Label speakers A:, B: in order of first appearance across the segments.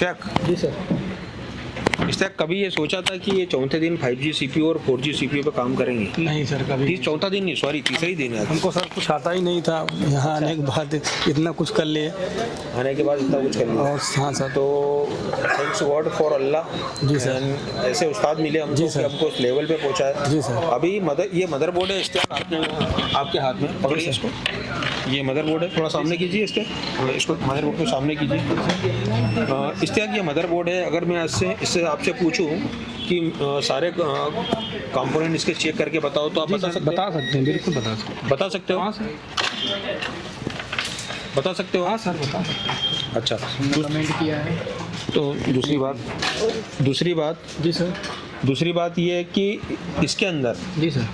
A: इश्तियाक,
B: जी sir.
A: Ishtiyaq कभी ये सोचा था कि ये चौथे दिन 5G CPU और 4G CPU पे काम करेंगे?
B: नहीं सर, कभी
A: चौथा दिन नहीं, सॉरी तीसरा ही दिन है।
B: हमको सर कुछ आता ही नहीं था, यहाँ आने के बाद इतना कुछ कर लिए।
A: आने के बाद इतना कुछ कर लिया।
B: और हाँ सर।
A: तो थैंक्स गॉड फॉर अल्लाह।
B: जी सर।
A: ऐसे उस्ताद मिले हमको
B: जी
A: कि
B: सर।
A: हमको उस लेवल पे पहुंचाया।
B: जी सर।
A: अभी ये मदरबोर्ड है इश्तियाक, आपके हाथ में पकड़िए इसको। ये मदरबोर्ड है, थोड़ा सामने कीजिए इसको मदरबोर्ड को सामने कीजिए। इश्तियाक ये मदरबोर्ड है। अगर मैं इससे आपसे पूछूं कि सारे कंपोनेंट इसके चेक करके बताओ तो आप बता सकते
B: हैं? बिल्कुल बता सकते
A: हो?
B: हाँ सर,
A: बता सकते हो?
B: हाँ सर बता सकते हैं।
A: अच्छा,
B: कमेंट किया है।
A: तो दूसरी बात
B: जी सर।
A: दूसरी बात ये है कि इसके अंदर
B: जी सर,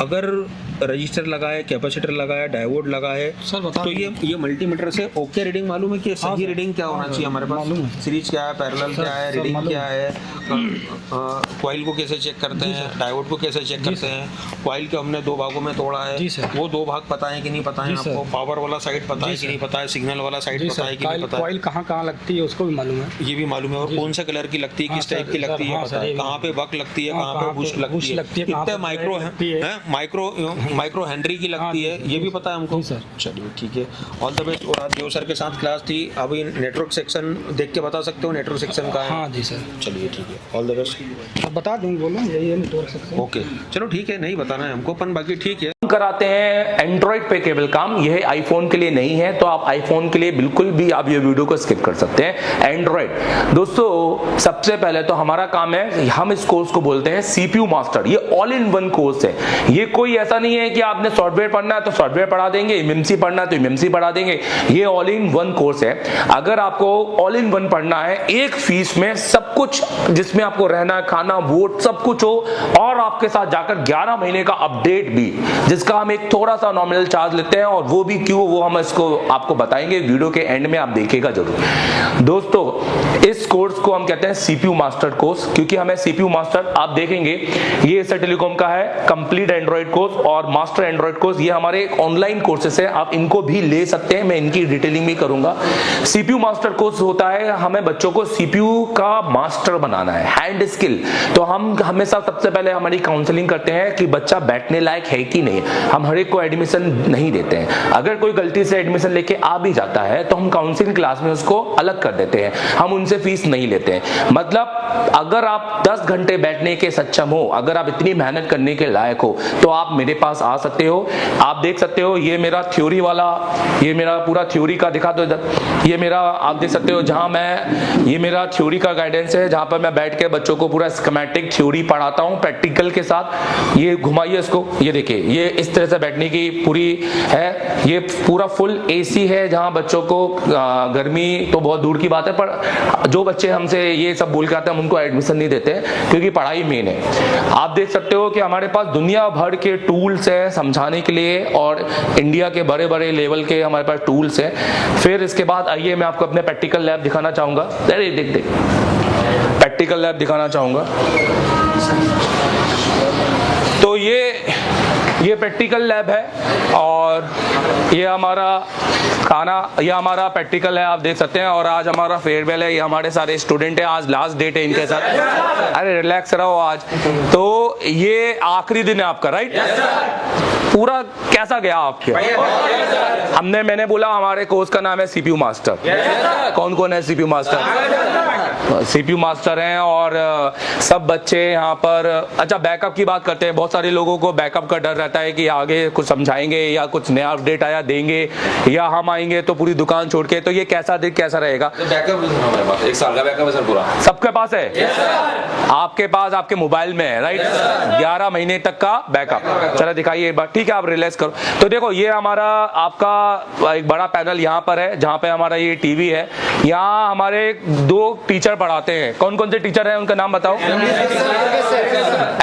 A: अगर रजिस्टर लगा है, कैपेसिटर लगा है, डायोड लगा है
B: सर बता
A: तो ये मल्टीमीटर से ओके रीडिंग मालूम है कि सही रीडिंग क्या होना चाहिए हमारे पास?
B: मालूम है।
A: सीरीज क्या है, पैरेलल क्या है, रीडिंग क्या है, कॉइल को कैसे चेक करते हैं, डायोड को कैसे चेक करते हैं, कॉइल को हमने 2 भागों में तोड़ा है, वो 2 भाग पता है कि नहीं पता है आपको, पावर वाला साइड पता है कि नहीं पता है, सिग्नल वाला साइड पता है कि नहीं पता है,
B: कॉइल कहाँ लगती है उसको भी मालूम है,
A: ये भी मालूम है, और कौन से कलर की लगती है, किस टाइप की लगती है पता है, कहाँ पे बक लगती है, कहाँ पे बुश लगती है, कितने माइक्रो हेनरी की लगती है, ये भी पता है हमको। चलिए ठीक है, ऑल द बेस्ट। और आज जो सर के साथ क्लास थी, अभी नेटवर्क सेक्शन देख के बता सकते हो नेटवर्क सेक्शन का है?
B: हाँ जी सर।
A: चलिए ठीक है, ऑल द बेस्ट।
B: बता दूँ, बोलो यही है नेटवर्क सेक्शन।
A: ओके चलो ठीक है, नहीं बताना है हमको, पर बाकी ठीक है।
C: कराते हैं एंड्रॉइड पे केबल काम, यह आईफोन के लिए नहीं है, तो आप आईफोन के लिए बिल्कुल भी आप ये वीडियो को स्किप कर सकते हैं। एंड्रॉइड दोस्तों, सबसे पहले तो हमारा काम है, हम इस कोर्स को बोलते हैं सीपीयू मास्टर। ये ऑल इन वन कोर्स है। ये कोई ऐसा नहीं है कि आपने सॉफ्टवेयर पढ़ना है तो सॉफ्टवेयर पढ़ा देंगे, एमएमसी पढ़ना है तो एमएमसी पढ़ा देंगे। ये ऑल इन वन कोर्स है। अगर आपको ऑल इन वन पढ़ना है, एक फीस में सब कुछ, जिसमें आपको रहना, खाना, वोट सब कुछ हो, और आपके साथ जाकर 11 महीने का अपडेट भी, जिसका हम एक थोड़ा सा नॉमिनल चार्ज लेते हैं, और वो भी क्यों, वो हम इसको आपको बताएंगे वीडियो के एंड में, आप देखिएगा जरूर। दोस्तों, इस कोर्स को हम कहते हैं सीपीयू मास्टर कोर्स, क्योंकि हमें सीपीयू मास्टर, आप देखेंगे ये एसर टेलीकॉम का है कंप्लीट एंड्रॉइड कोर्स और मास्टर एंड्रॉइड कोर्स। ये हमारे ऑनलाइन कोर्सेस है, आप इनको भी ले सकते हैं, मैं इनकी डिटेलिंग भी करूंगा। सीपीयू मास्टर कोर्स होता है, हमें बच्चों को सीपीयू का मास्टर बनाना है, हैंड स्किल। तो हम हमेशा सबसे पहले हमारी काउंसलिंग करते हैं कि बच्चा बैठने लायक है कि नहीं। हम हर एक को एडमिशन नहीं देते हैं। अगर कोई गलती से एडमिशन लेके आ भी जाता है तो हम काउंसलिंग क्लास में उसको अलग कर देते हैं, हम उनसे फीस नहीं लेते हैं। मतलब अगर आप 10 घंटे बैठने के सक्षम हो, अगर आप इतनी मेहनत करने के लायक हो, तो आप मेरे पास आ सकते हो। आप देख सकते हो, ये मेरा थ्योरी वाला, ये मेरा पूरा थ्योरी का दिखा दो इधर, ये मेरा आप देख सकते हो, जहां मैं, ये मेरा थ्योरी का गाइडेंस है, जहां पर मैं बैठ के बच्चों को पूरा स्कीमेटिक थ्योरी पढ़ाता हूं प्रैक्टिकल के साथ। ये घुमाइए इसको, ये देखिए, ये इस तरह से बैठने की पूरी है। ये पूरा फुल एसी है, जहां बच्चों को गर्मी तो बहुत दूर की बात है, पर जो बच्चे हमसे ये सब बोल के आते हैं, हम उनको एडमिशन नहीं देते, क्योंकि पढ़ाई मेन है। आप देख सकते हो कि हमारे पास दुनिया भर के टूल्स है समझाने के लिए, और इंडिया के बड़े बड़े लेवल के हमारे पास टूल्स है। फिर इसके बाद आइए मैं आपको अपने प्रैक्टिकल लैब दिखाना चाहूंगा। देख प्रैक्टिकल लैब दिखाना चाहूंगा। तो ये प्रैक्टिकल लैब है, और ये हमारा खाना, ये हमारा प्रैक्टिकल है, आप देख सकते हैं। और आज हमारा फेयरवेल है, ये हमारे सारे स्टूडेंट हैं, आज लास्ट डेट है इनके साथ। अरे रिलैक्स रहो आज, तो ये आखिरी दिन है आपका, राइट? पूरा कैसा गया आपके? मैंने बोला हमारे कोर्स का नाम है सीपीयू मास्टर। कौन कौन है सीपीयू मास्टर? सीपीयू मास्टर हैं, और सब बच्चे यहाँ पर। अच्छा, बैकअप की बात करते हैं। बहुत सारे लोगों को बैकअप का डर रहता है कि आगे कुछ समझाएंगे या कुछ नया अपडेट आया देंगे, या हम आएंगे तो पूरी दुकान छोड़ के। तो ये कैसा रहेगा?
D: बैकअप हमारे पास 1 साल का बैकअप है सर पूरा।
C: सबके पास है? आपके पास आपके मोबाइल में है, राइट? 11 महीने तक का बैकअप। चलो दिखाइए एक बार, ठीक है? आप रिलैक्स करो। तो देखो, ये हमारा आपका एक बड़ा पैनल यहाँ पर है, जहाँ पे हमारा ये टीवी है। यहाँ हमारे 2 टीचर पढ़ाते हैं। कौन कौन से टीचर हैं, उनका नाम बताओ?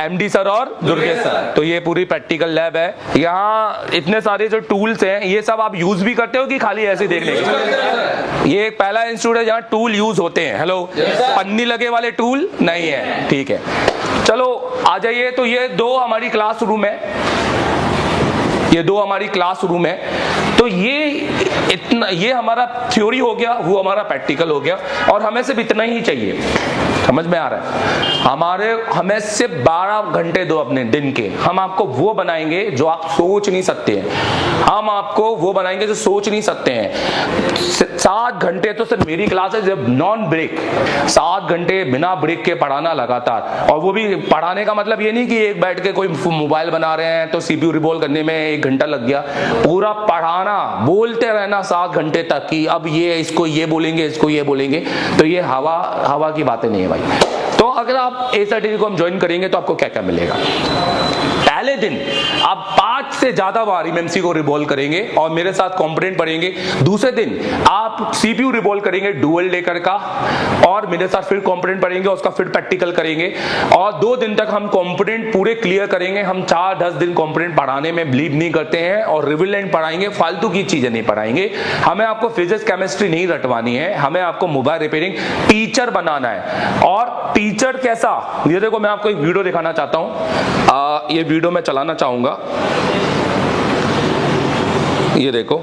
C: एमडी सर और दुर्गेश सर। तो ये पूरी प्रैक्टिकल लैब है। यहाँ इतने सारे जो टूल्स हैं, ये सब आप यूज भी करते हो कि खाली ऐसे देखने के? ये एक पहला इंस्टीट्यूट है जहाँ टूल यूज होते हैं। हेलो, पन्नी लगे वाले टूल नहीं है, ठीक है? चलो आ जाइए। तो ये 2 हमारी क्लासरूम है, ये 2 हमारी क्लासरूम है। तो ये हमारा थ्योरी हो गया, वो हमारा प्रैक्टिकल हो गया, और हमें सिर्फ इतना ही चाहिए। समझ में आ रहा है? हमें सिर्फ 12 घंटे दो अपने दिन के, हम आपको वो बनाएंगे जो आप सोच नहीं सकते हैं। हम आपको वो बनाएंगे जो सोच नहीं सकते हैं। 7 घंटे तो सिर्फ मेरी क्लास है, जब नॉन ब्रेक 7 घंटे बिना ब्रेक के पढ़ाना लगातार। और वो भी पढ़ाने का मतलब ये नहीं कि एक बैठ के कोई मोबाइल बना रहे हैं तो सीपीयू रिवॉल्व करने में 1 घंटा लग गया। पूरा पढ़ाना, बोलते रहना 7 घंटे तक कि अब ये इसको ये बोलेंगे, इसको ये बोलेंगे। तो ये हवा की बातें नहीं है भाई। तो अगर आप एसआईटी को हम ज्वाइन करेंगे तो आपको क्या क्या मिलेगा? पहले दिन आप 5 से ज्यादा बार एमएमसी को रिवॉल्व करेंगे और मेरे साथ कंपोनेंट पढ़ेंगे। दूसरे दिन आप सीपीयू रिवॉल्व करेंगे डुअल डेकर का, और मेरे साथ फिर कंपोनेंट पढ़ेंगे, उसका फिर प्रैक्टिकल करेंगे। और 2 दिन तक हम कंपोनेंट पूरे क्लियर करेंगे। हम 4-10 दिन कंपोनेंट पढ़ाने में बिलीव नहीं करते हैं, और रिविलेंट पढ़ाएंगे, फालतू की चीजें नहीं पढ़ाएंगे। हमें आपको फिजिक्स केमिस्ट्री नहीं रटवानी है, हमें आपको मोबाइल रिपेयरिंग टीचर बनाना है। और टीचर कैसा, ये देखो मैं आपको एक वीडियो दिखाना चाहता हूं। ये वीडियो मैं चलाना चाहूंगा, ये देखो,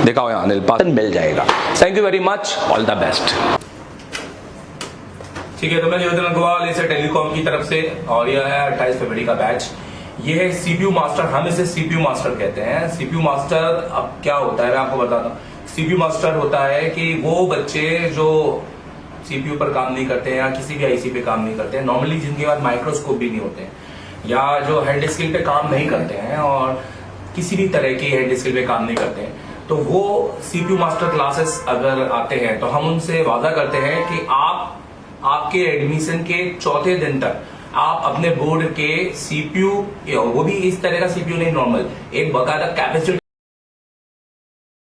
C: दिखाओ यहाँ अनिल पास मिल जाएगा। Thank you very much, all the best. ठीक है, तो मैं निवेदन अग्रवाल इसे टेलीकॉम की तरफ से, और यह है 28 फरवरी का बैच। ये है सीपीयू मास्टर, हम इसे सीपीयू मास्टर कहते हैं। सीपीयू मास्टर अब क्या होता है मैं आपको बताता हूँ। सीपीयू मास्टर होता है कि वो बच्चे जो सीपीयू पर काम नहीं करते हैं या किसी भी आईसी पे काम नहीं करते हैं, नॉर्मली जिनके पास माइक्रोस्कोप भी नहीं होते हैं, या जो हैंड स्किल पे काम नहीं करते हैं और किसी भी तरह की हैंड स्किल पे काम नहीं करते हैं, तो वो सीपीयू मास्टर क्लासेस अगर आते हैं तो हम उनसे वादा करते हैं कि आपके एडमिशन के 4थे दिन तक आप अपने बोर्ड के सीपीयू, वो भी इस तरह का सीपीयू नहीं, नॉर्मल एक बकायदा कैपेसिटी